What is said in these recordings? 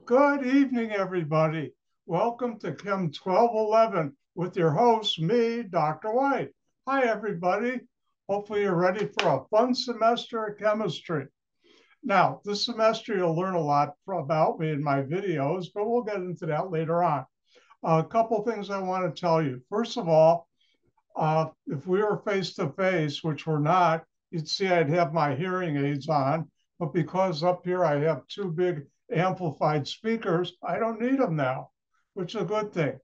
Good evening, everybody. Welcome to Chem 1211 with your host, me, Dr. White. Hi, everybody. Hopefully you're ready for a fun semester of chemistry. Now, this semester you'll learn a lot about me in my videos, but we'll get into that later on. A couple things I want to tell you. First of all, if we were face to face, which we're not, you'd see I'd have my hearing aids on. But because up here I have two big amplified speakers, I don't need them now, which is a good thing.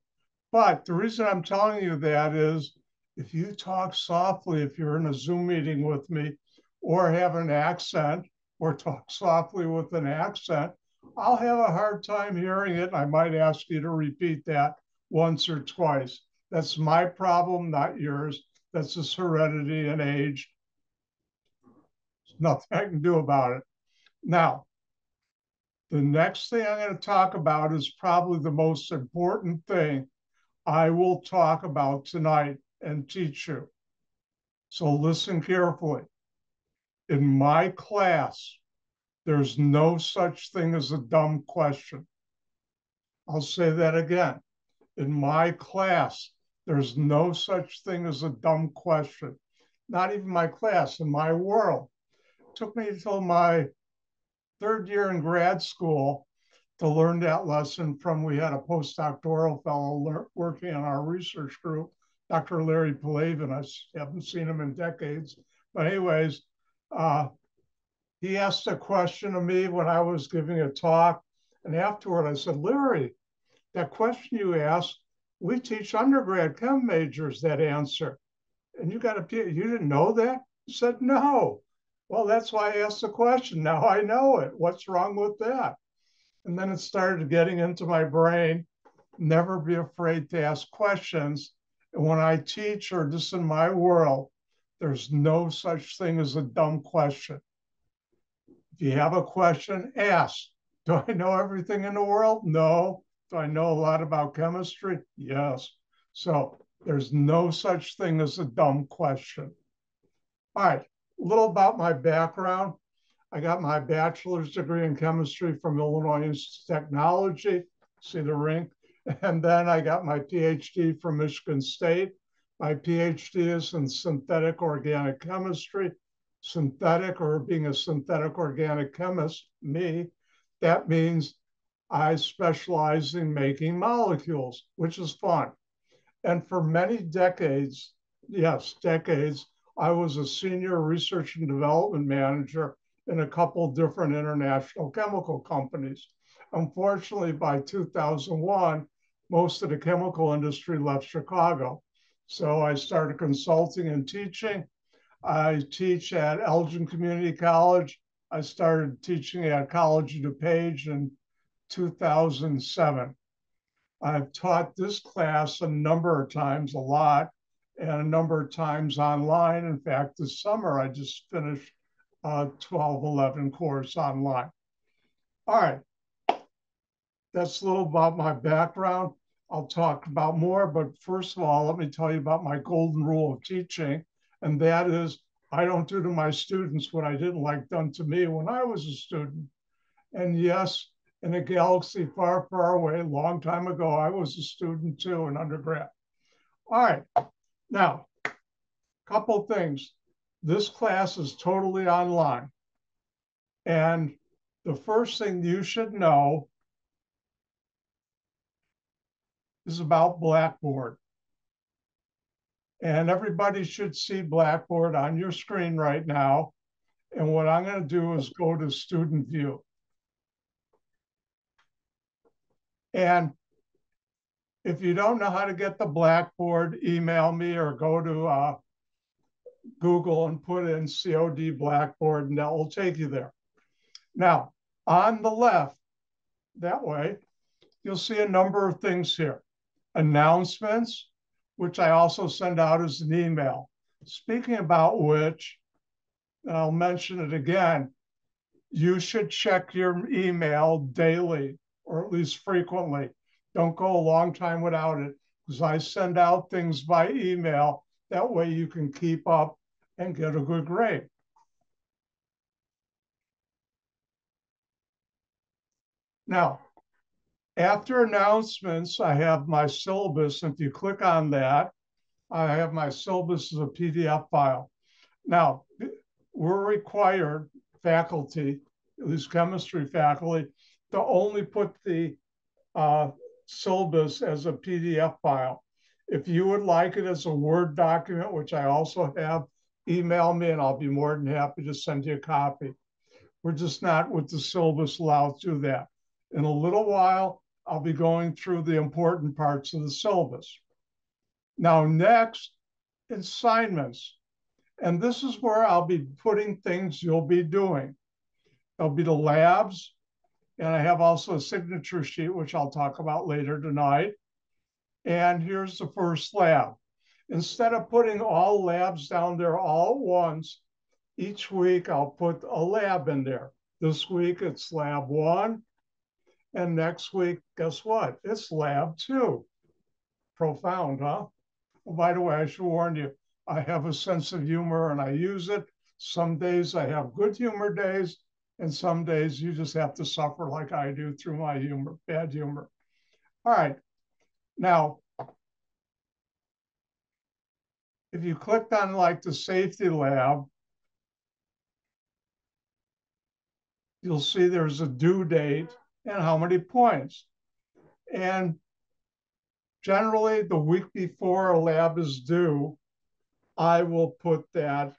But the reason I'm telling you that is if you talk softly, if you're in a Zoom meeting with me, or have an accent, or talk softly with an accent, I'll have a hard time hearing it. I might ask you to repeat that once or twice. That's my problem, not yours. That's just heredity and age. There's nothing I can do about it. Now, the next thing I'm going to talk about is probably the most important thing I will talk about tonight and teach you. So listen carefully. In my class, there's no such thing as a dumb question. I'll say that again. In my class, there's no such thing as a dumb question. Not even my class, in my world. It took me until my third year in grad school to learn that lesson from, we had a postdoctoral fellow working in our research group, Dr. Larry Palavin. I haven't seen him in decades. But anyways, he asked a question of me when I was giving a talk. And afterward, I said, Larry, that question you asked, we teach undergrad chem majors that answer. And you didn't know that? He said, no. Well, that's why I asked the question. Now I know it. What's wrong with that? And then it started getting into my brain. Never be afraid to ask questions. And when I teach, or just in my world, there's no such thing as a dumb question. If you have a question, ask. Do I know everything in the world? No. Do I know a lot about chemistry? Yes. So there's no such thing as a dumb question. All right, a little about my background. I got my bachelor's degree in chemistry from Illinois Institute of Technology, see the ring, and then I got my PhD from Michigan State. My PhD is in synthetic organic chemistry. Synthetic, or being a synthetic organic chemist, me, that means I specialize in making molecules, which is fun. And for many decades, yes, decades, I was a senior research and development manager in a couple different international chemical companies. Unfortunately, by 2001, most of the chemical industry left Chicago. So I started consulting and teaching. I teach at Elgin Community College. I started teaching at College of DuPage in 2007. I've taught this class a number of times, a lot, and a number of times online. In fact, this summer I just finished a 1211 course online. All right, that's a little about my background. I'll talk about more, but first of all, let me tell you about my golden rule of teaching, and that is I don't do to my students what I didn't like done to me when I was a student. And yes, in a galaxy far, far away, a long time ago, I was a student too in undergrad. All right, now, a couple things. This class is totally online. And the first thing you should know is about Blackboard. And everybody should see Blackboard on your screen right now. And what I'm going to do is go to student view. And if you don't know how to get the Blackboard, email me or go to Google and put in COD Blackboard, and that will take you there. Now, on the left, that way, you'll see a number of things here. Announcements, which I also send out as an email. Speaking about which, and I'll mention it again, you should check your email daily, or at least frequently. Don't go a long time without it, because I send out things by email. That way you can keep up and get a good grade. Now, After announcements, I have my syllabus. If you click on that, I have my syllabus as a PDF file. Now, we're required, faculty, at least chemistry faculty, to only put the syllabus as a PDF file. If you would like it as a Word document, which I also have, email me and I'll be more than happy to send you a copy. We're just not with the syllabus allowed to do that. In a little while, I'll be going through the important parts of the syllabus. Now, next, assignments. And this is where I'll be putting things you'll be doing. There'll be the labs, and I have also a signature sheet, which I'll talk about later tonight. And here's the first lab. Instead of putting all labs down there all at once, each week I'll put a lab in there. This week it's lab 1, and next week, guess what? It's lab 2. Profound, huh? Oh, by the way, I should warn you, I have a sense of humor and I use it. Some days I have good humor days, and some days you just have to suffer like I do through my humor, bad humor. All right. Now, if you clicked on like the safety lab, you'll see there's a due date and how many points. And generally, the week before a lab is due, I will put that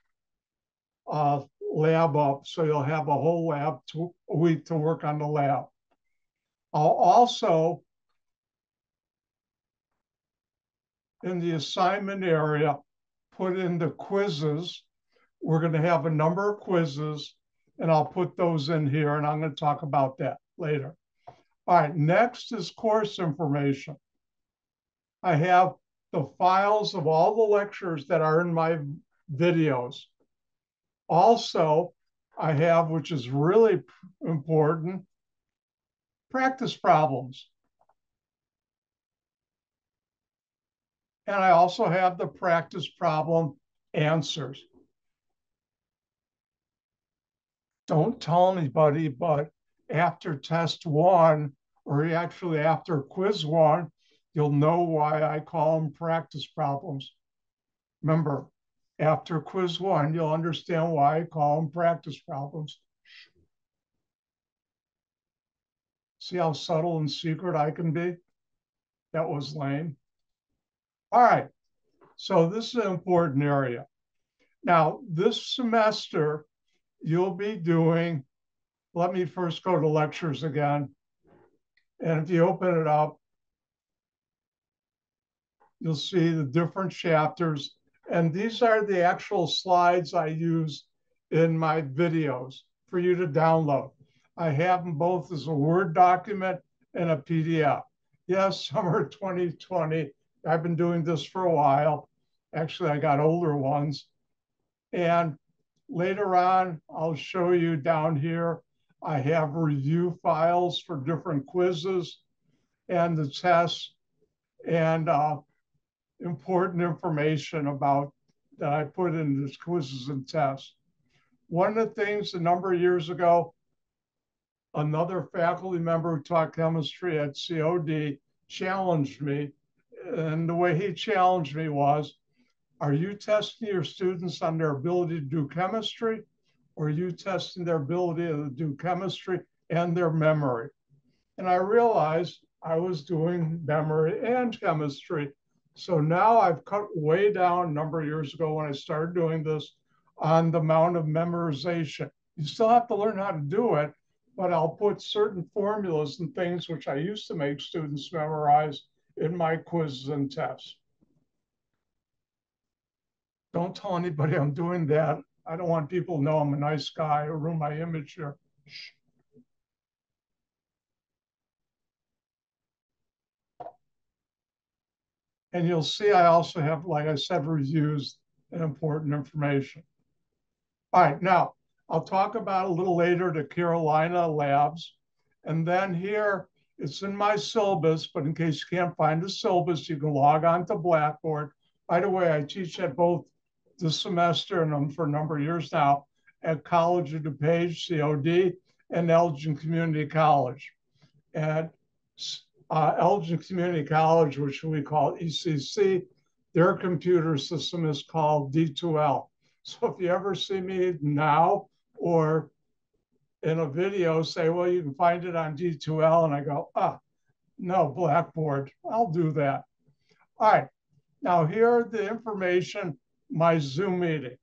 lab up, so you'll have a whole lab a week to work on the lab. I'll also, in the assignment area, put in the quizzes. We're going to have a number of quizzes, and I'll put those in here, and I'm going to talk about that later. All right, next is course information. I have the files of all the lectures that are in my videos. Also, I have, which is really important, practice problems. And I also have the practice problem answers. Don't tell anybody, but after test 1, or actually after quiz 1, you'll know why I call them practice problems. Remember, after quiz 1, you'll understand why I call them practice problems. See how subtle and secret I can be? That was lame. All right, so this is an important area. Now, this semester, you'll be doing, let me first go to lectures again. And if you open it up, you'll see the different chapters. And these are the actual slides I use in my videos for you to download. I have them both as a Word document and a PDF. Yes, summer 2020. I've been doing this for a while. Actually, I got older ones. And later on, I'll show you down here, I have review files for different quizzes and the tests and important information about that I put in these quizzes and tests. One of the things a number of years ago, another faculty member who taught chemistry at COD challenged me. And the way he challenged me was, are you testing your students on their ability to do chemistry, or are you testing their ability to do chemistry and their memory? And I realized I was doing memory and chemistry. So now I've cut way down a number of years ago when I started doing this on the amount of memorization. You still have to learn how to do it, but I'll put certain formulas and things which I used to make students memorize in my quizzes and tests. Don't tell anybody I'm doing that. I don't want people to know I'm a nice guy or ruin my image here. Shh. And you'll see I also have, like I said, reviews and important information. All right, now I'll talk about a little later the Carolina labs. And then here, it's in my syllabus, but in case you can't find the syllabus, you can log on to Blackboard. By the way, I teach at both this semester and for a number of years now at College of DuPage, COD, and Elgin Community College. And Elgin Community College, which we call ECC, their computer system is called D2L. So if you ever see me now or in a video say, well, you can find it on D2L, and I go, no, Blackboard, I'll do that. All right, now here are the information, my Zoom meeting.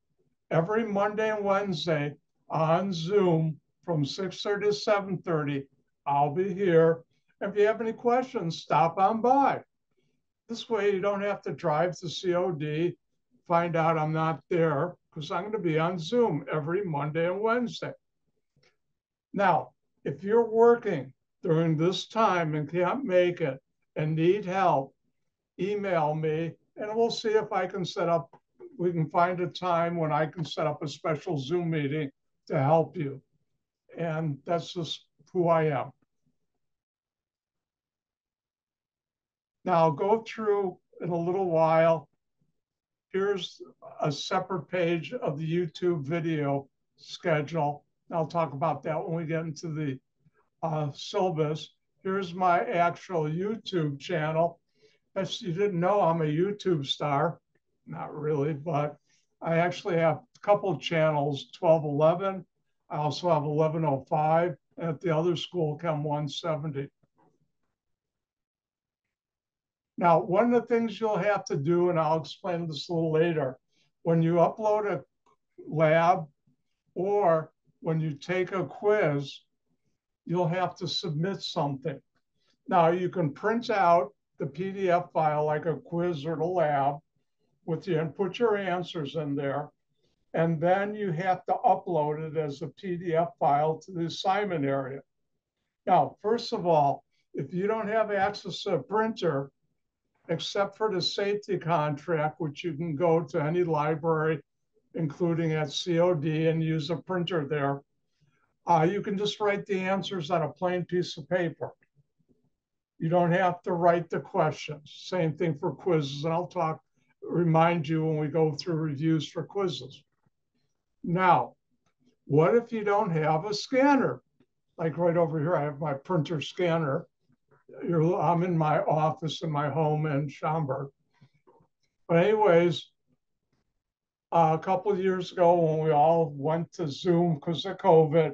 Every Monday and Wednesday on Zoom from 6:30 to 7:30, I'll be here. If you have any questions, stop on by. This way you don't have to drive to COD, find out I'm not there, because I'm going to be on Zoom every Monday and Wednesday. Now, if you're working during this time and can't make it and need help, email me and we'll see if I can we can find a time when I can set up a special Zoom meeting to help you. And that's just who I am. Now I'll go through in a little while. Here's a separate page of the YouTube video schedule. I'll talk about that when we get into the syllabus. Here's my actual YouTube channel. If you didn't know, I'm a YouTube star. Not really, but I actually have a couple of channels, 1211. I also have 1105, and at the other school, Chem 170. Now, one of the things you'll have to do, and I'll explain this a little later, when you upload a lab or when you take a quiz, you'll have to submit something. Now, you can print out the PDF file like a quiz or the lab with you and put your answers in there. And then you have to upload it as a PDF file to the assignment area. Now, first of all, if you don't have access to a printer, except for the safety contract, which you can go to any library, including at COD, and use a printer there, you can just write the answers on a plain piece of paper. You don't have to write the questions. Same thing for quizzes, and I'll remind you when we go through reviews for quizzes. Now, what if you don't have a scanner? Like right over here, I have my printer scanner. I'm in my office in my home in Schaumburg. But anyways, a couple of years ago when we all went to Zoom because of COVID,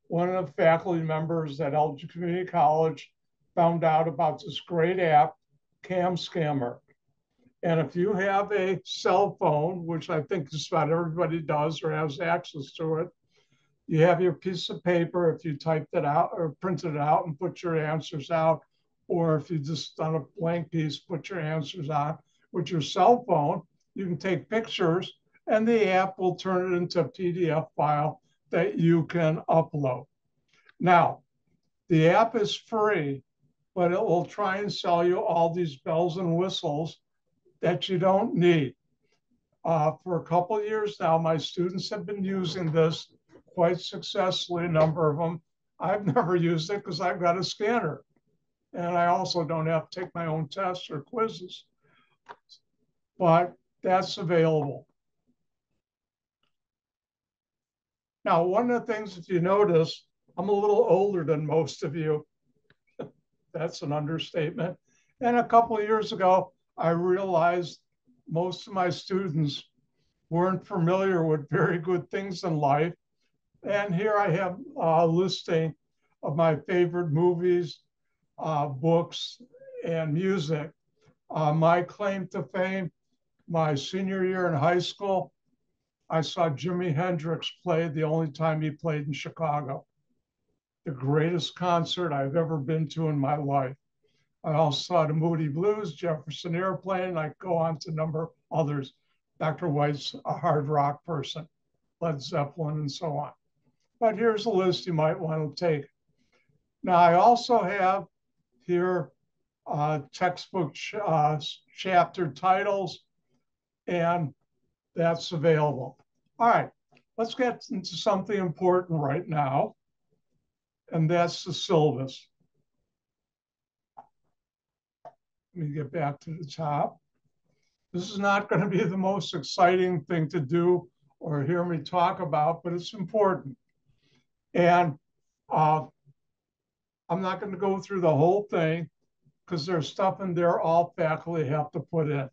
one of the faculty members at Elgin Community College found out about this great app, Cam Scammer. And if you have a cell phone, which I think just about everybody does or has access to it, you have your piece of paper, if you typed it out or printed it out and put your answers out, or if you just on a blank piece, put your answers on with your cell phone, you can take pictures and the app will turn it into a PDF file that you can upload. Now, the app is free, but it will try and sell you all these bells and whistles that you don't need. For a couple of years now, my students have been using this quite successfully, a number of them. I've never used it because I've got a scanner. And I also don't have to take my own tests or quizzes. But that's available. Now, one of the things, if you notice, I'm a little older than most of you. That's an understatement. And a couple of years ago, I realized most of my students weren't familiar with very good things in life. And here I have a listing of my favorite movies, books, and music. My claim to fame, my senior year in high school, I saw Jimi Hendrix play the only time he played in Chicago. The greatest concert I've ever been to in my life. I also saw the Moody Blues, Jefferson Airplane, and I go on to a number of others. Dr. White's a hard rock person, Led Zeppelin, and so on. But here's a list you might want to take. Now, I also have here textbook chapter titles, and that's available. All right, let's get into something important right now, and that's the syllabus. Let me get back to the top. This is not going to be the most exciting thing to do or hear me talk about, but it's important. And I'm not going to go through the whole thing. because there's stuff in there all faculty have to put in.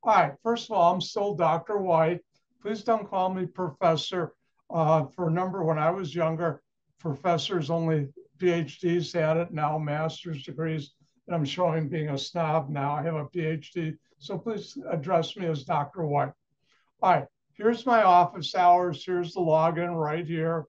All right, first of all, I'm still Dr. White. Please don't call me professor. For a number, when I was younger, professors only PhDs had it, now master's degrees. And I'm showing being a snob now. I have a PhD. So please address me as Dr. White. All right, here's my office hours. Here's the login right here.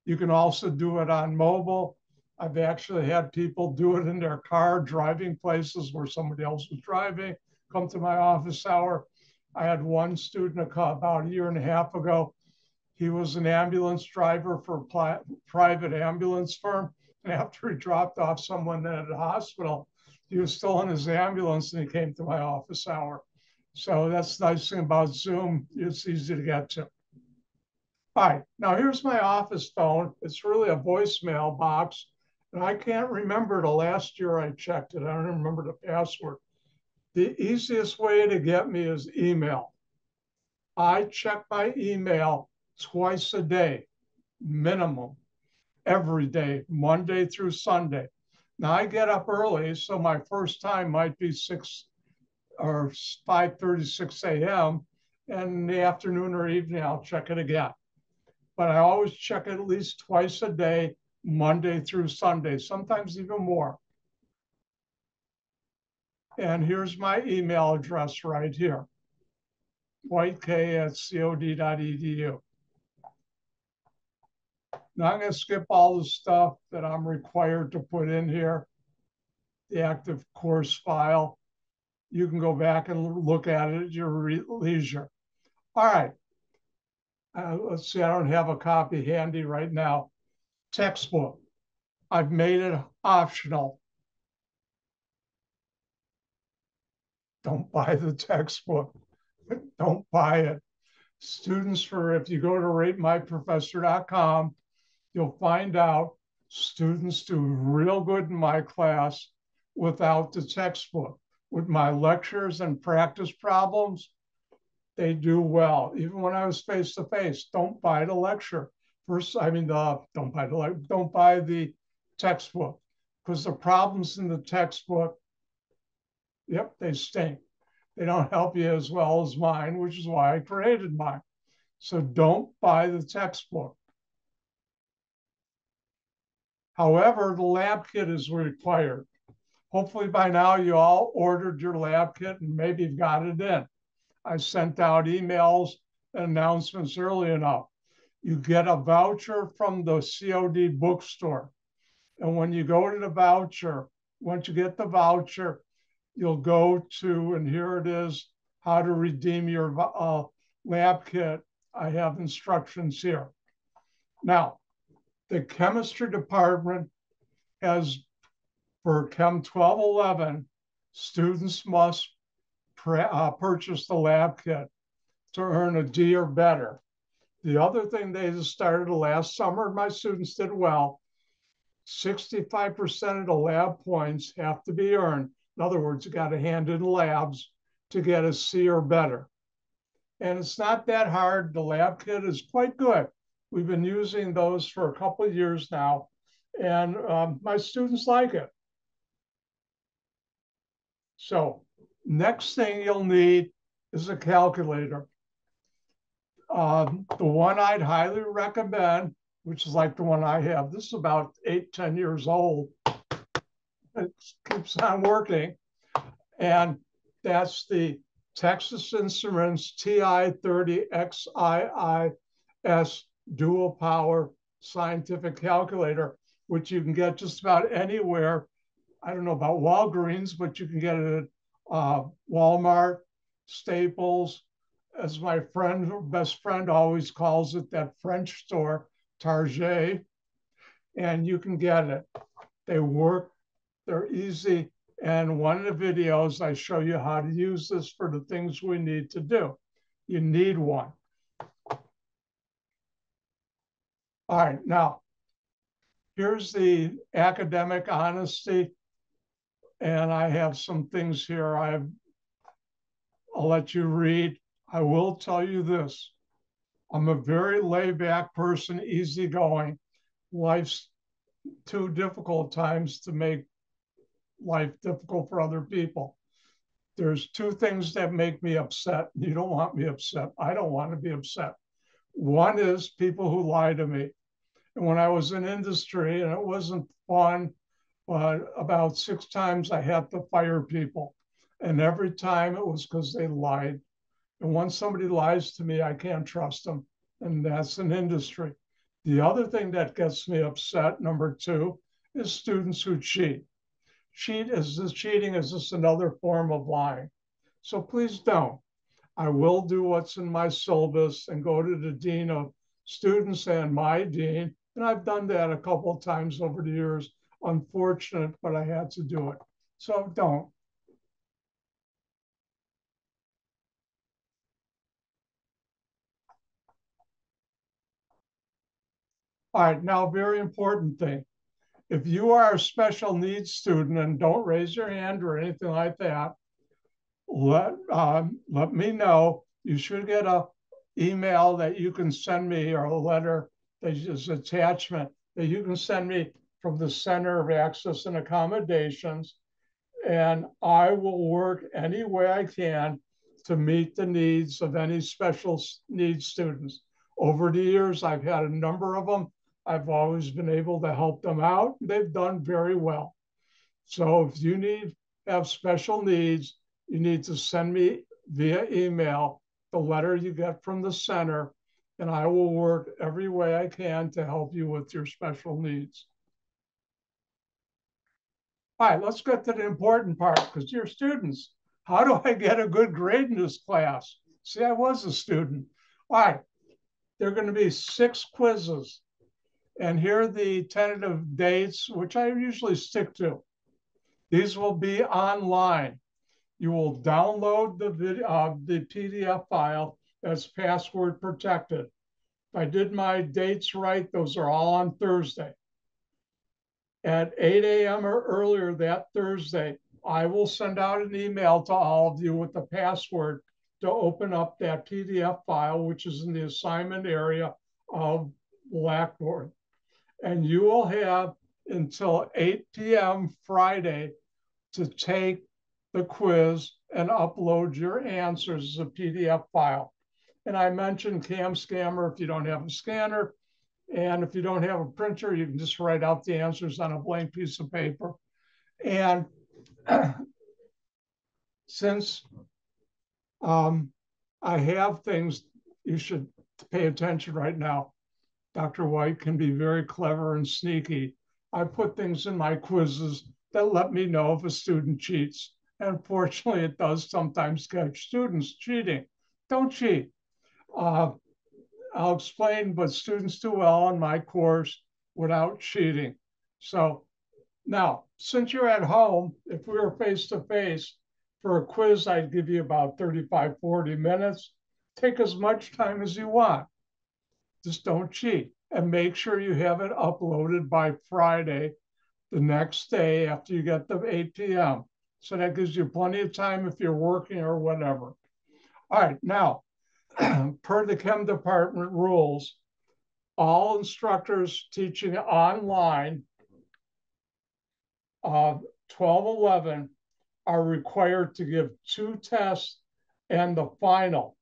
You can also do it on mobile. I've actually had people do it in their car, driving places where somebody else was driving, come to my office hour. I had one student about a year and a half ago. He was an ambulance driver for a private ambulance firm. And after he dropped off someone at a hospital, he was still in his ambulance and he came to my office hour. So that's the nice thing about Zoom. It's easy to get to. All right, now here's my office phone. It's really a voicemail box. And I can't remember the last year I checked it. I don't remember the password. The easiest way to get me is email. I check my email twice a day, minimum, every day, Monday through Sunday. Now I get up early, so my first time might be 6 or 5:36 a.m. And in the afternoon or evening, I'll check it again. But I always check it at least twice a day, Monday through Sunday, sometimes even more. And here's my email address right here, whitek@cod.edu. Now I'm going to skip all the stuff that I'm required to put in here, the active course file. You can go back and look at it at your leisure. All right. Let's see, I don't have a copy handy right now. Textbook. I've made it optional. Don't buy the textbook. Don't buy it. Students, if you go to ratemyprofessor.com, you'll find out students do real good in my class without the textbook. With my lectures and practice problems, they do well. Even when I was face to face, don't buy the lecture. Don't buy the textbook, because the problems in the textbook, yep, they stink. They don't help you as well as mine, which is why I created mine. So don't buy the textbook. However, the lab kit is required. Hopefully by now you all ordered your lab kit and maybe you've got it in. I sent out emails and announcements early enough. You get a voucher from the COD bookstore. And when you go to the voucher, once you get the voucher, you'll go to, and here it is, how to redeem your lab kit. I have instructions here. Now, the chemistry department has, for Chem 1211, students must purchase the lab kit to earn a D or better. The other thing they just started last summer, my students did well, 65% of the lab points have to be earned. In other words, you got to hand in labs to get a C or better. And it's not that hard. The lab kit is quite good. We've been using those for a couple of years now, and my students like it. So next thing you'll need is a calculator. The one I'd highly recommend, which is like the one I have, this is about 8-10 years old. It keeps on working. And that's the Texas Instruments TI-30XIIS dual power scientific calculator, which you can get just about anywhere. I don't know about Walgreens, but you can get it at Walmart, Staples, as my best friend always calls it, that French store, Target, and you can get it. They work, they're easy. And one of the videos, I show you how to use this for the things we need to do. You need one. All right, now, here's the academic honesty. And I have some things here I'll let you read. I will tell you this. I'm a very laid-back person, easygoing. Life's too difficult times to make life difficult for other people. There's two things that make me upset. You don't want me upset. I don't want to be upset. One is people who lie to me. And when I was in industry, and it wasn't fun, but about 6 times I had to fire people. And every time it was because they lied. And once somebody lies to me, I can't trust them. And that's an industry. The other thing that gets me upset, number two, is students who cheat. Cheating is just another form of lying. So please don't. I will do what's in my syllabus and go to the dean of students and my dean. And I've done that a couple of times over the years. Unfortunate, but I had to do it. So don't. All right, now, very important thing. If you are a special needs student, and don't raise your hand or anything like that, let me know. You should get a email that you can send me, or a letter that is attachment that you can send me from the Center of Access and Accommodations, and I will work any way I can to meet the needs of any special needs students. Over the years, I've had a number of them. I've always been able to help them out. They've done very well. So if you have special needs, you need to send me via email the letter you get from the center, and I will work every way I can to help you with your special needs. All right, let's get to the important part, because you're students. How do I get a good grade in this class? See, I was a student. All right, there are going to be 6 quizzes. And here are the tentative dates, which I usually stick to. These will be online. You will download the PDF file that's password protected. If I did my dates right, those are all on Thursday. At 8 a.m. or earlier that Thursday, I will send out an email to all of you with the password to open up that PDF file, which is in the assignment area of Blackboard. And you will have until 8 p.m. Friday to take the quiz and upload your answers as a PDF file. And I mentioned Cam Scammer if you don't have a scanner. And if you don't have a printer, you can just write out the answers on a blank piece of paper. And since I have things, you should pay attention right now. Dr. White can be very clever and sneaky. I put things in my quizzes that let me know if a student cheats. And fortunately, it does sometimes catch students cheating. Don't cheat. I'll explain, but students do well in my course without cheating. So now, since you're at home, if we were face-to-face for a quiz, I'd give you about 35, 40 minutes. Take as much time as you want. Just don't cheat. And make sure you have it uploaded by Friday, the next day after you get the 8 p.m. So that gives you plenty of time if you're working or whatever. All right, now, per the Chem department rules, all instructors teaching online 1211 are required to give 2 tests and the final.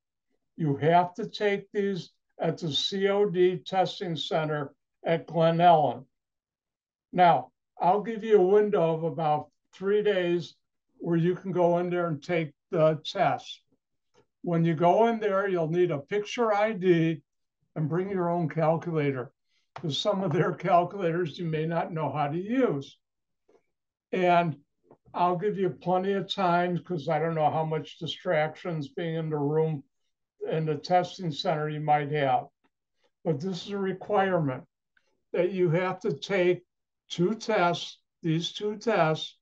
You have to take these at the COD testing center at Glen Ellen. Now, I'll give you a window of about 3 days where you can go in there and take the test. When you go in there, you'll need a picture ID and bring your own calculator, because some of their calculators you may not know how to use. And I'll give you plenty of time, because I don't know how much distractions being in the room in the testing center you might have. But this is a requirement that you have to take 2 tests, these 2 tests,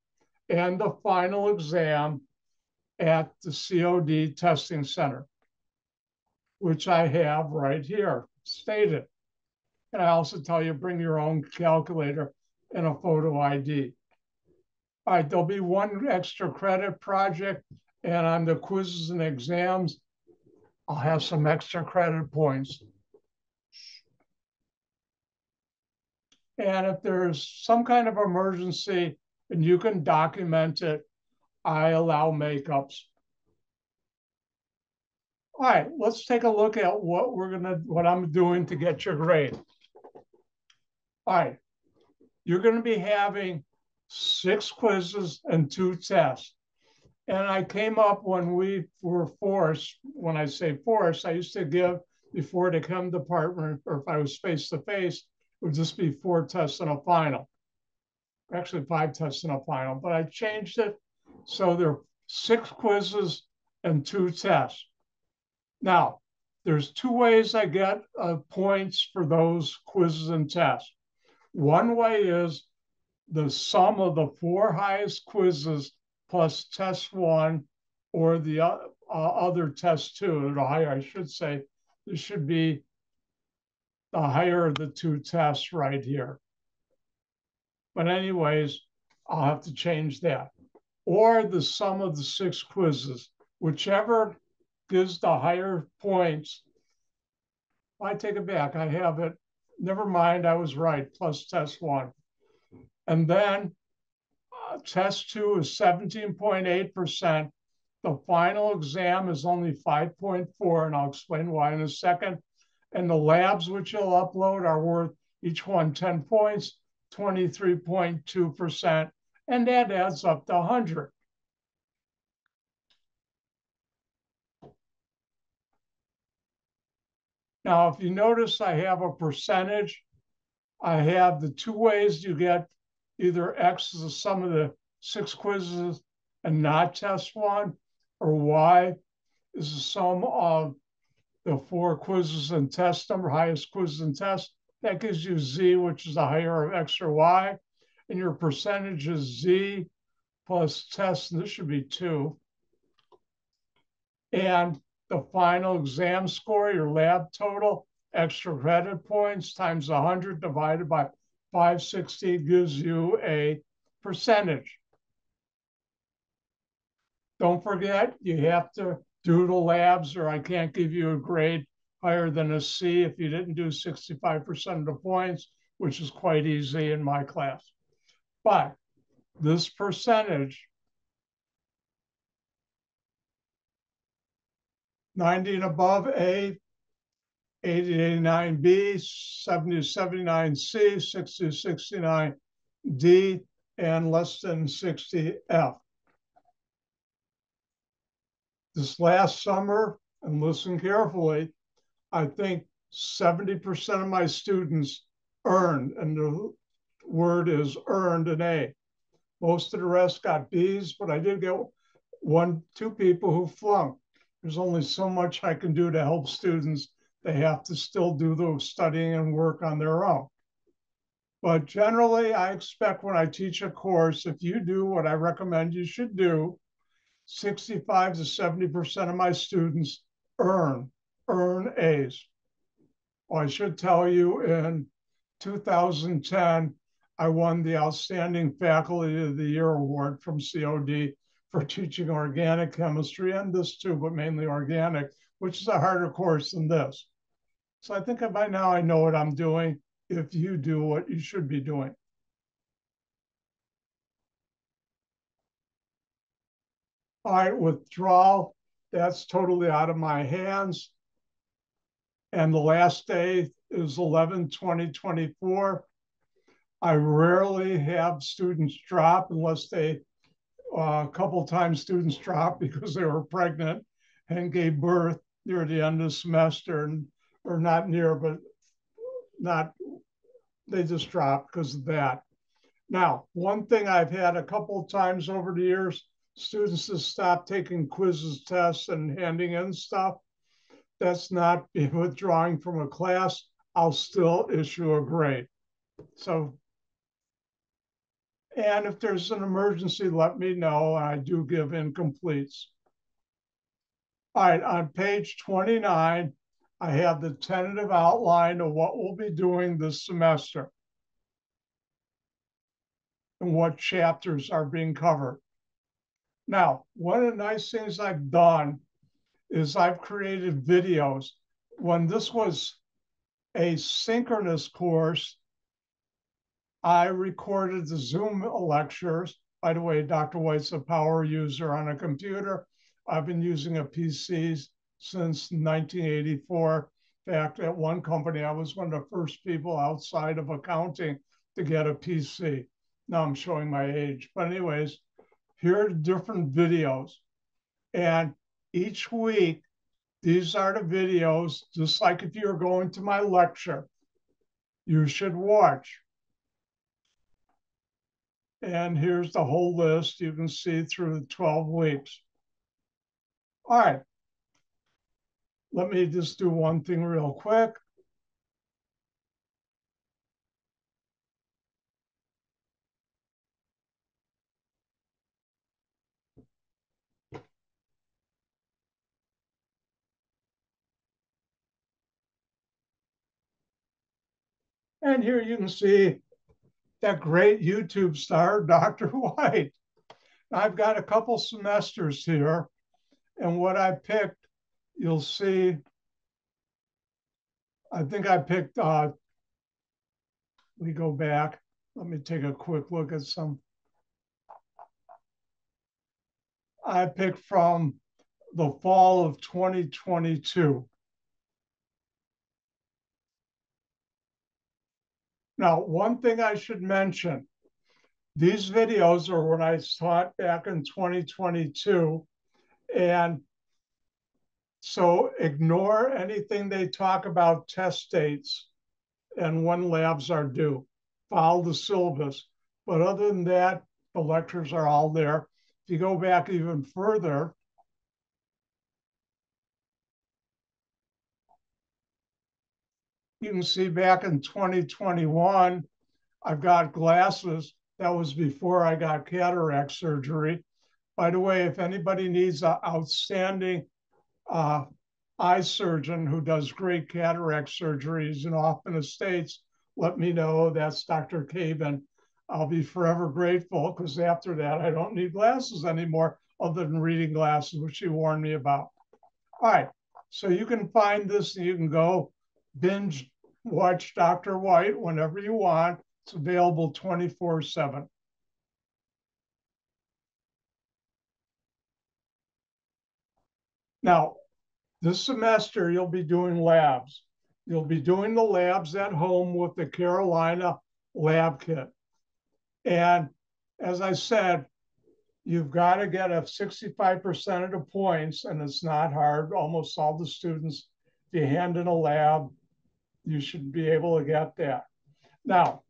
and the final exam at the COD testing center, which I have right here stated. And I also tell you, bring your own calculator and a photo ID. All right, there'll be 1 extra credit project, and on the quizzes and exams, I'll have some extra credit points. And if there's some kind of emergency, and you can document it. I allow makeups. All right, let's take a look at what I'm doing to get your grade. All right, you're gonna be having 6 quizzes and 2 tests. And I came up when we were forced, when I say forced, I used to give before the chem department, or if I was face-to-face, it would just be 4 tests and a final. Actually 5 tests and a final, but I changed it. So there are 6 quizzes and 2 tests. Now, there's 2 ways I get points for those quizzes and tests. One way is the sum of the 4 highest quizzes plus test 1 or the other test 2, the higher, I should say. This should be the higher of the 2 tests right here. But anyways, I'll have to change that. Or the sum of the 6 quizzes, whichever gives the higher points. I take it back, I have it. Never mind, I was right, plus test 1. And then test 2 is 17.8%. The final exam is only 5.4, and I'll explain why in a second. And the labs which you'll upload are worth each one 10 points, 23.2%, and that adds up to 100. Now, if you notice, I have a percentage. I have the 2 ways you get either X is the sum of the 6 quizzes and not test 1, or Y is the sum of the 4 quizzes and test number, highest quizzes and tests. That gives you Z, which is the higher of X or Y. And your percentage is Z plus test, and this should be 2. And the final exam score, your lab total, extra credit points times 100 divided by 560 gives you a percentage. Don't forget, you have to do the labs or I can't give you a grade higher than a C if you didn't do 65% of the points, which is quite easy in my class. But this percentage, 90 and above A, 80 to 89 B, 70 to 79 C, 60 to 69 D, and less than 60 F. This last summer, and listen carefully, I think 70% of my students earned, and the word is earned, an A. Most of the rest got Bs, but I did get 1, 2 people who flunked. There's only so much I can do to help students. They have to still do the studying and work on their own. But generally, I expect when I teach a course, if you do what I recommend you should do, 65 to 70% of my students earn A's. Well, I should tell you in 2010, I won the Outstanding Faculty of the Year Award from COD for teaching organic chemistry, and this too, but mainly organic, which is a harder course than this. So I think by now I know what I'm doing if you do what you should be doing. All right, withdrawal, that's totally out of my hands. And the last day is 11/20/24. I rarely have students drop unless they, a couple times students dropped because they were pregnant and gave birth near the end of the semester, and, or not near, but not, they just dropped because of that. Now, one thing I've had a couple of times over the years, students have stopped taking quizzes, tests, and handing in stuff. That's not withdrawing from a class. I'll still issue a grade. So, and if there's an emergency, let me know. I do give incompletes. All right, on page 29, I have the tentative outline of what we'll be doing this semester and what chapters are being covered. Now, one of the nice things I've done is I've created videos. When this was a synchronous course, I recorded the Zoom lectures. By the way, Dr. White's a power user on a computer. I've been using a PC since 1984. In fact, at one company, I was one of the first people outside of accounting to get a PC. Now I'm showing my age. But anyways, here are different videos. And each week, these are the videos, just like if you're going to my lecture, you should watch. And here's the whole list you can see through the 12 weeks. All right, let me just do one thing real quick. And here you can see that great YouTube star, Dr. White. I've got a couple semesters here, and what I picked, you'll see, I think I picked, we go back, let me take a quick look at some. I picked from the fall of 2022. Now, one thing I should mention, these videos are when I taught back in 2022. And so ignore anything they talk about test dates and when labs are due. Follow the syllabus. But other than that, the lectures are all there. If you go back even further, you can see back in 2021, I've got glasses. That was before I got cataract surgery. By the way, if anybody needs an outstanding eye surgeon who does great cataract surgeries and off in the States, let me know. That's Dr. Caban. I'll be forever grateful because after that, I don't need glasses anymore other than reading glasses, which she warned me about. All right, so you can find this and you can go binge watch Dr. White whenever you want. It's available 24/7. Now, this semester, you'll be doing labs. You'll be doing the labs at home with the Carolina lab kit. And as I said, you've got to get a 65% of the points, and it's not hard. Almost all the students, if you hand in a lab, you should be able to get that. Now,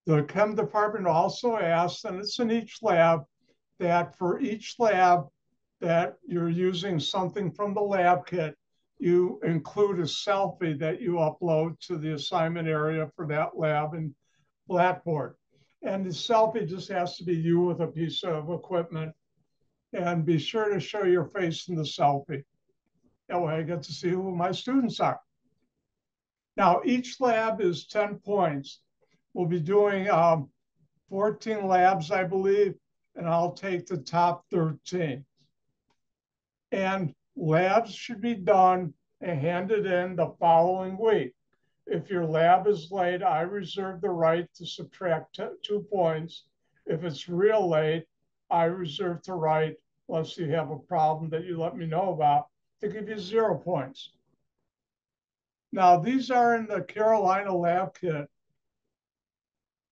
the chem department also asks, and it's in each lab, that for each lab that you're using something from the lab kit, you include a selfie that you upload to the assignment area for that lab in Blackboard. And the selfie just has to be you with a piece of equipment. And be sure to show your face in the selfie. That way I get to see who my students are. Now, each lab is 10 points. We'll be doing 14 labs, I believe, and I'll take the top 13. And labs should be done and handed in the following week. If your lab is late, I reserve the right to subtract 2 points. If it's real late, I reserve the right, unless you have a problem that you let me know about, to give you 0 points. Now, these are in the Carolina lab kit,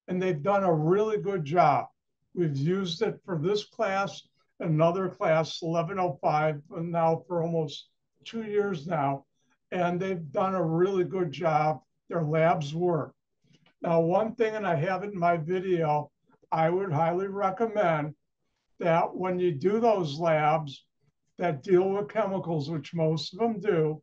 and they've done a really good job. We've used it for this class, another class, 1105, and now for almost 2 years now, and they've done a really good job. Their labs work. Now, one thing, and I have it in my video, I would highly recommend that when you do those labs that deal with chemicals, which most of them do,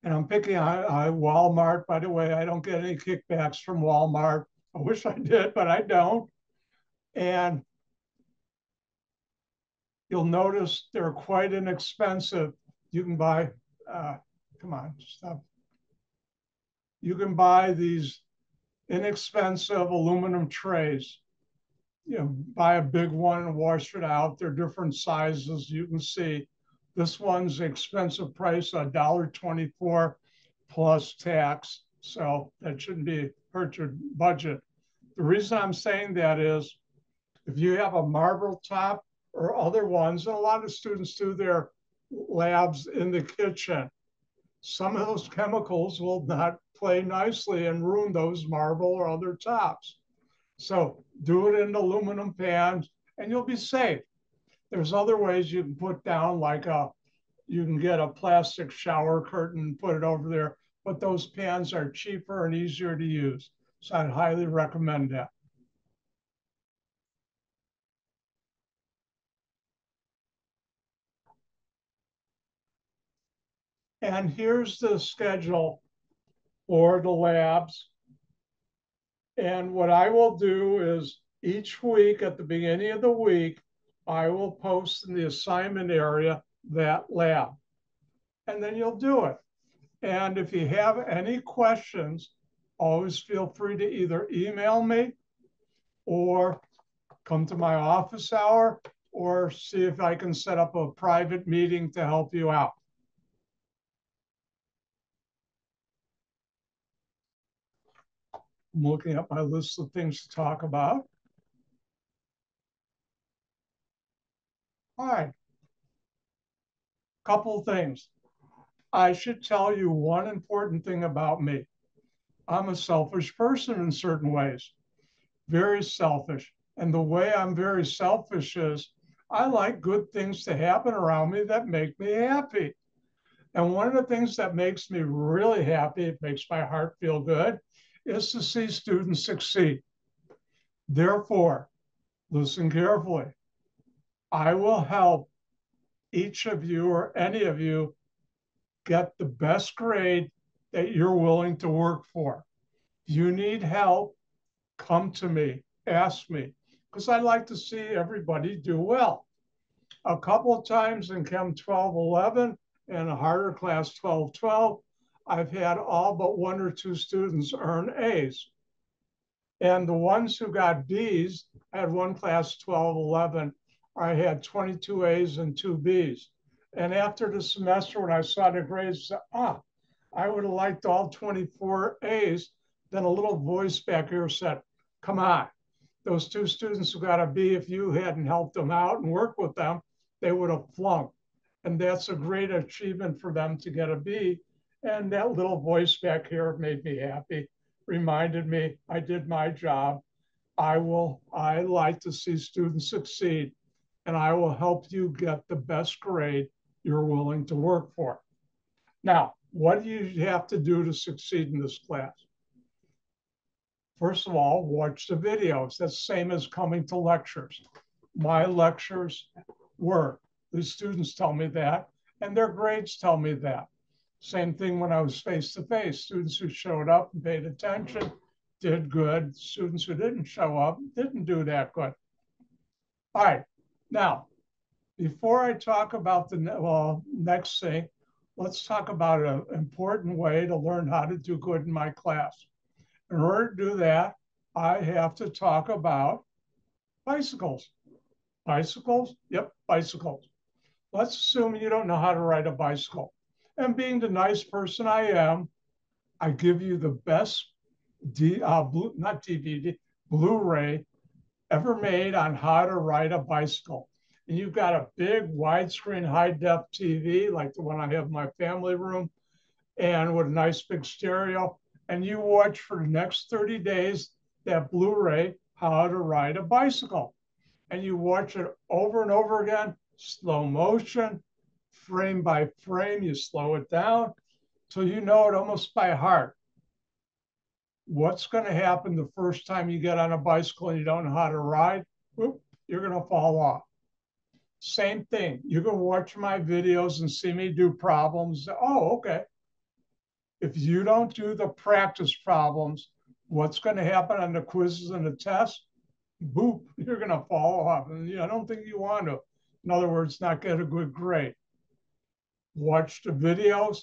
and I'm picking on Walmart. By the way, I don't get any kickbacks from Walmart. I wish I did, but I don't. And You'll notice they're quite inexpensive. You can buy, come on, stop. You can buy these inexpensive aluminum trays. You know, buy a big one and wash it out. They're different sizes. You can see this one's expensive price, $1.24 plus tax. So that shouldn't be hurt your budget. The reason I'm saying that is if you have a marble top or other ones, and a lot of students do their labs in the kitchen, some of those chemicals will not play nicely and ruin those marble or other tops. So do it in aluminum pans and you'll be safe. There's other ways you can put down, like you can get a plastic shower curtain and put it over there, but those pans are cheaper and easier to use. So I'd highly recommend that. And here's the schedule for the labs. And what I will do is each week at the beginning of the week, I will post in the assignment area that lab. And then you'll do it. And if you have any questions, always feel free to either email me or come to my office hour or see if I can set up a private meeting to help you out. I'm looking at my list of things to talk about. All right. Couple of things. I should tell you one important thing about me. I'm a selfish person in certain ways, very selfish. And the way I'm very selfish is I like good things to happen around me that make me happy. And one of the things that makes me really happy, it makes my heart feel good, is to see students succeed. Therefore, listen carefully. I will help each of you or any of you get the best grade that you're willing to work for. If you need help, come to me, ask me, because I like to see everybody do well. A couple of times in Chem 1211 and a harder class 1212, I've had all but one or two students earn A's. And the ones who got B's, I had one class 1211, I had 22 A's and 2 B's. And after the semester, when I saw the grades, I said, I would have liked all 24 A's. Then a little voice back here said, come on, those two students who got a B, if you hadn't helped them out and worked with them, they would have flunked. And that's a great achievement for them to get a B. And that little voice back here made me happy, reminded me I did my job. I like to see students succeed, and I will help you get the best grade you're willing to work for. Now, what do you have to do to succeed in this class? First of all, watch the videos. That's the same as coming to lectures. My lectures work. The students tell me that, and their grades tell me that. Same thing when I was face-to-face. Students who showed up and paid attention did good. Students who didn't show up didn't do that good. All right, now, before I talk about the next thing, let's talk about an important way to learn how to do good in my class. In order to do that, I have to talk about bicycles. Bicycles? Yep, bicycles. Let's assume you don't know how to ride a bicycle. And being the nice person I am, I give you the best Blu-ray ever made on how to ride a bicycle. And you've got a big widescreen high-def TV like the one I have in my family room, and with a nice big stereo. And you watch for the next 30 days that Blu-ray, how to ride a bicycle. And you watch it over and over again, slow motion, frame by frame, you slow it down till you know it almost by heart. What's going to happen the first time you get on a bicycle and you don't know how to ride? Whoop, you're going to fall off. Same thing. You can watch my videos and see me do problems. Oh, okay. If you don't do the practice problems, what's going to happen on the quizzes and the tests? Boop, you're going to fall off. And I don't think you want to. In other words, not get a good grade. Watch the videos,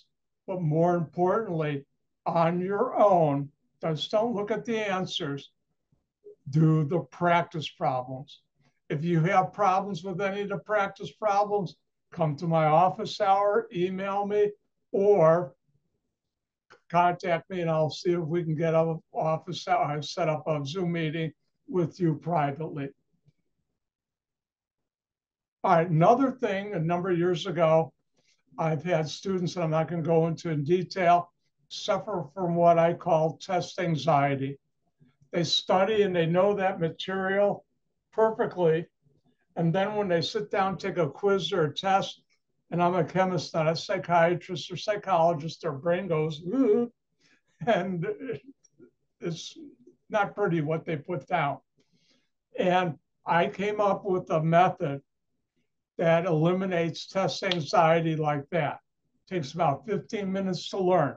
but more importantly, on your own, just don't look at the answers, do the practice problems. If you have problems with any of the practice problems, come to my office hour, email me, or contact me and I'll see if we can get an office hour, set up a Zoom meeting with you privately. All right, another thing, a number of years ago, I've had students, and I'm not going to go into in detail, suffer from what I call test anxiety. They study and they know that material perfectly. And then when they sit down, take a quiz or a test, and I'm a chemist, not a psychiatrist or psychologist, their brain goes, ooh, and it's not pretty what they put down. And I came up with a method that eliminates test anxiety like that. It takes about 15 minutes to learn.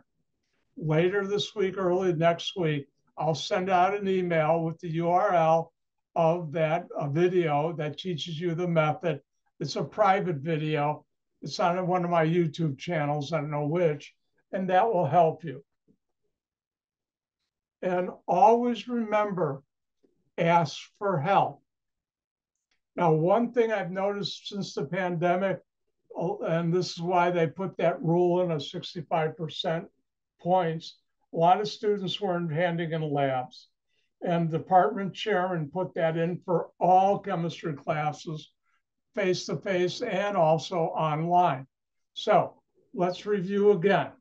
Later this week, early next week, I'll send out an email with the URL of that video that teaches you the method. It's a private video. It's on one of my YouTube channels, I don't know which, and that will help you. And always remember, ask for help. Now, one thing I've noticed since the pandemic, and this is why they put that rule in of 65% points, a lot of students weren't handing in labs. And the department chairman put that in for all chemistry classes, face-to-face and also online. So let's review again.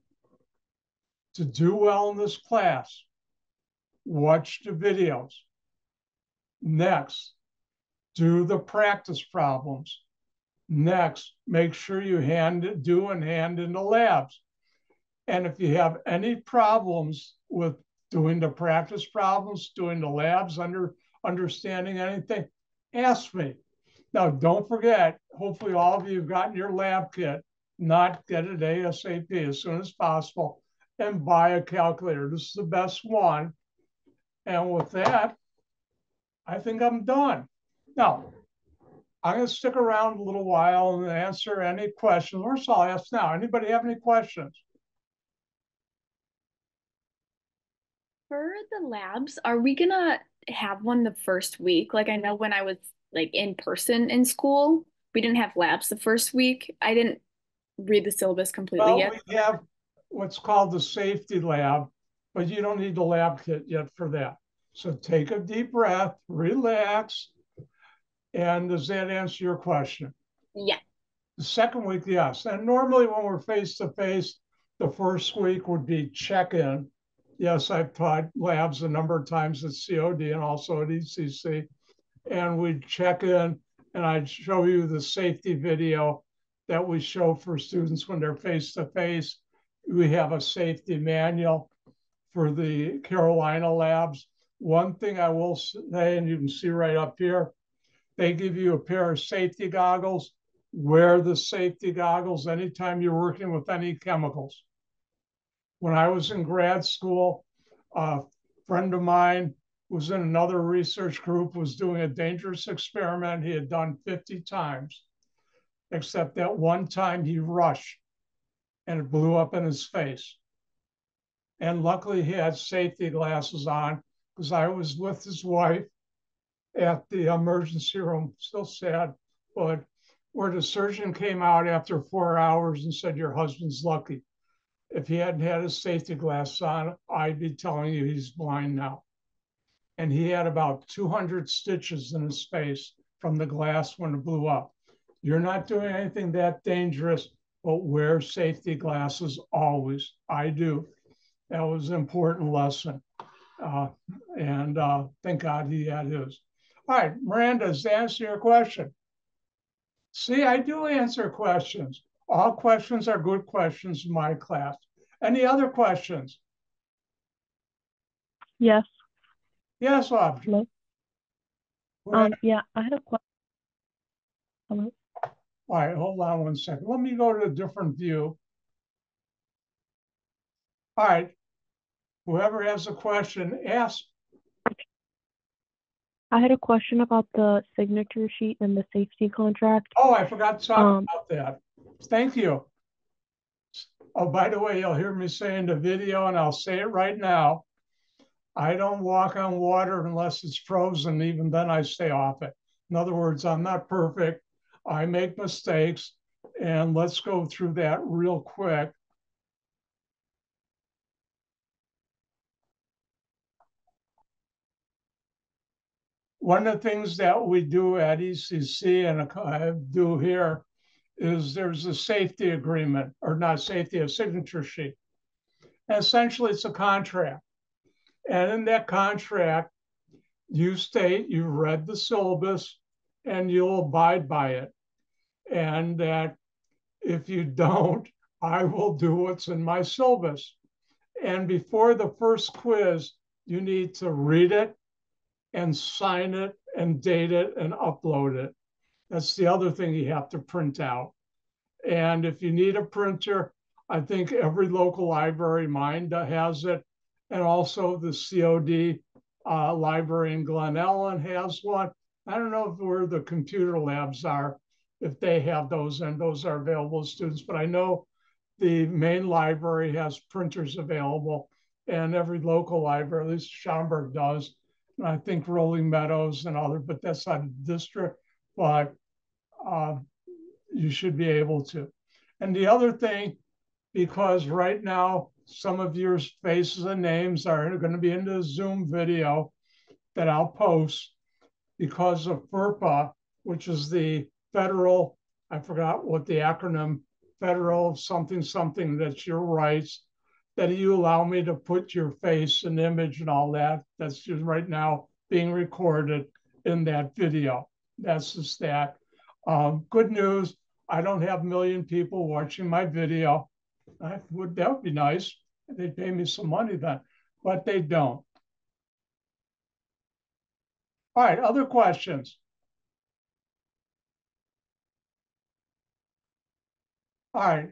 To do well in this class, watch the videos. Next, do the practice problems. Next, make sure you hand in the labs. And if you have any problems with doing the practice problems, doing the labs, understanding anything, ask me. Now, don't forget, hopefully all of you have gotten your lab kit, not get it ASAP as soon as possible, and buy a calculator. This is the best one. And with that, I think I'm done. Now, I'm going to stick around a little while and answer any questions. Or so I'll ask now. Anybody have any questions? For the labs, are we gonna have one the first week? Like I know when I was like in person in school, we didn't have labs the first week. I didn't read the syllabus completely Well, yet. we have what's called the safety lab, but you don't need the lab kit yet for that. So take a deep breath, relax. And does that answer your question? Yeah. The second week, yes. And normally when we're face to face, the first week would be check-in. Yes, I've taught labs a number of times at COD and also at ECC. And we'd check in and I'd show you the safety video that we show for students when they're face to face. We have a safety manual for the Carolina labs. One thing I will say, and you can see right up here, they give you a pair of safety goggles. Wear the safety goggles anytime you're working with any chemicals. When I was in grad school, a friend of mine was in another research group, was doing a dangerous experiment he had done 50 times, except that one time he rushed and it blew up in his face. And luckily he had safety glasses on because I was with his wife at the emergency room, still sad, but where the surgeon came out after 4 hours and said, your husband's lucky. If he hadn't had his safety glasses on, I'd be telling you he's blind now. And he had about 200 stitches in his face from the glass when it blew up. You're not doing anything that dangerous, but wear safety glasses always. I do. That was an important lesson. And thank God he had his. All right, Miranda, does that answer your question? See, I do answer questions. All questions are good questions in my class. Any other questions? Yes. Yes, Audrey. Hello. Yeah, I had a question. Hello. All right, hold on one second. Let me go to a different view. All right, whoever has a question, ask. I had a question about the signature sheet and the safety contract. Oh, I forgot to talk about that. Thank you. Oh, by the way, you'll hear me say in the video, and I'll say it right now. I don't walk on water unless it's frozen. Even then, I stay off it. In other words, I'm not perfect. I make mistakes. And let's go through that real quick. One of the things that we do at ECC and I do here is there's a safety agreement, or not safety, a signature sheet. And essentially, it's a contract. And in that contract, you state you've read the syllabus and you'll abide by it. And that if you don't, I will do what's in my syllabus. And before the first quiz, you need to read it and sign it and date it and upload it. That's the other thing you have to print out. And if you need a printer, I think every local library, mine has it. And also the COD library in Glen Ellen has one. I don't know where the computer labs are, if they have those, and those are available to students, but I know the main library has printers available, and every local library, at least Schaumburg does. And I think Rolling Meadows and other, but that's not a district, but you should be able to. And the other thing, because right now, some of your faces and names are going to be in the Zoom video that I'll post because of FERPA, which is the federal, I forgot what the acronym, federal something, something, that's your rights, that you allow me to put your face and image and all that. That's just right now being recorded in that video. That's just that. Good news, I don't have a million people watching my video. That would be nice. They'd pay me some money then, but they don't. All right, other questions? All right,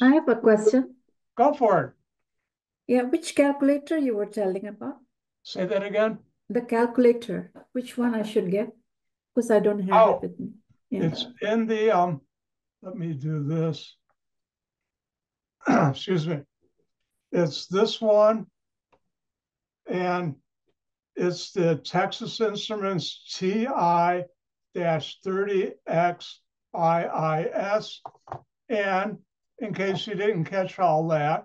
I have a question. go for it. Yeah, which calculator you were telling about? Say that again. The calculator, which one I should get? Because I don't have it with me. Yeah. It's in the, let me do this. Excuse me. It's this one, and it's the Texas Instruments TI-30XIIS. And in case you didn't catch all that,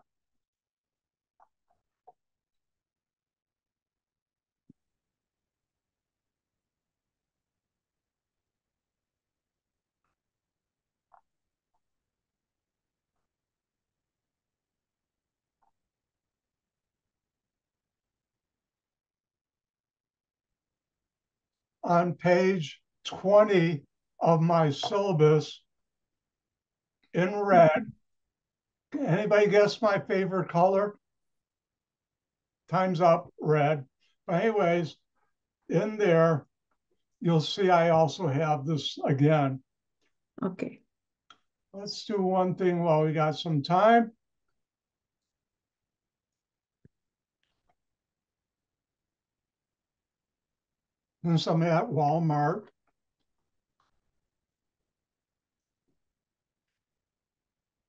on page 20 of my syllabus in red. Anybody guess my favorite color? Time's up, red. But anyways, in there, you'll see I also have this again. Okay. Let's do one thing while we got some time. Since I'm at Walmart.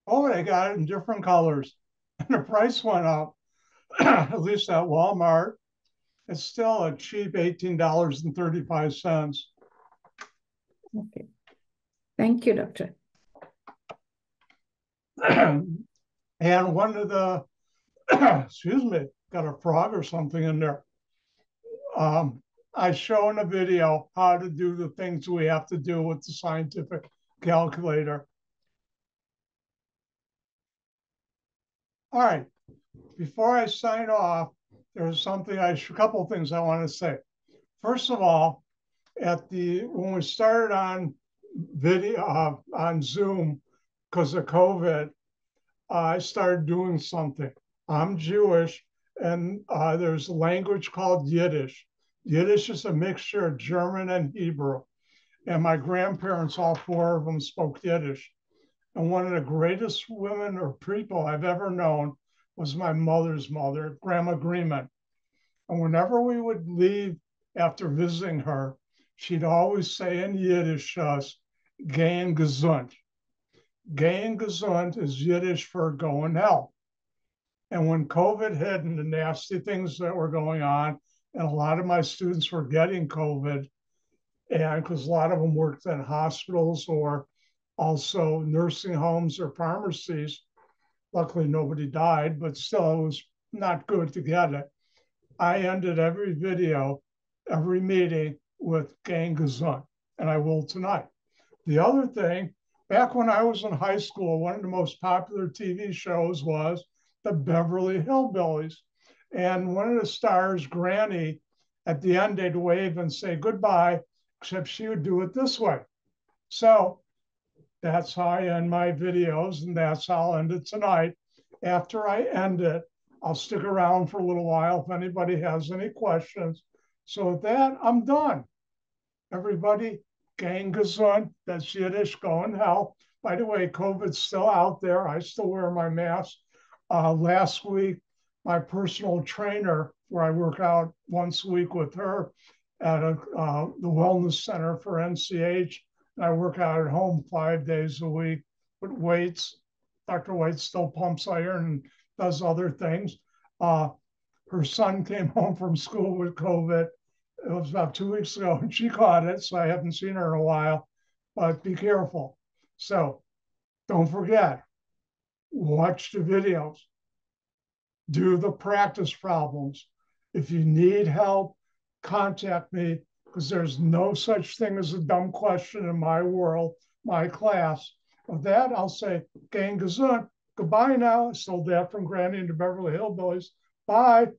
Oh, they got it in different colors. And the price went up, at least at Walmart. It's still a cheap $18.35. Okay. Thank you, Doctor. And one of the, excuse me, got a frog or something in there. I show in a video how to do the things we have to do with the scientific calculator. All right, before I sign off, there's something a couple of things I want to say. First of all, when we started on video on Zoom because of COVID, I started doing something. I'm Jewish, and there's a language called Yiddish. Yiddish is a mixture of German and Hebrew. And my grandparents, all four of them, spoke Yiddish. And one of the greatest women or people I've ever known was my mother's mother, Grandma Greenman. And whenever we would leave after visiting her, she'd always say in Yiddish to us, "Gehen gesund." "Gehen gesund" is Yiddish for going hell. And when COVID hit and the nasty things that were going on, and a lot of my students were getting COVID, and because a lot of them worked in hospitals or also nursing homes or pharmacies, luckily nobody died, but still it was not good to get it. I ended every video, every meeting with "Gehen gesund," and I will tonight. The other thing, back when I was in high school, one of the most popular TV shows was the Beverly Hillbillies. And one of the stars, Granny, at the end, they'd wave and say goodbye, except she would do it this way. So that's how I end my videos, and that's how I'll end it tonight. After I end it, I'll stick around for a little while if anybody has any questions. So with that, I'm done. Everybody, "Gehen gesund," that's Yiddish, going hell. By the way, COVID's still out there. I still wear my mask. Last week, my personal trainer, where I work out once a week with her at the Wellness Center for NCH, and I work out at home 5 days a week with weights. Dr. White still pumps iron and does other things. Her son came home from school with COVID. It was about 2 weeks ago, and she caught it, so I haven't seen her in a while. But be careful. So don't forget, watch the videos, do the practice problems. If you need help, contact me, because there's no such thing as a dumb question in my world, my class. With that, I'll say, "Gehen gesund." Goodbye now. Still Dad from Granny and the Beverly Hillbillies. Bye.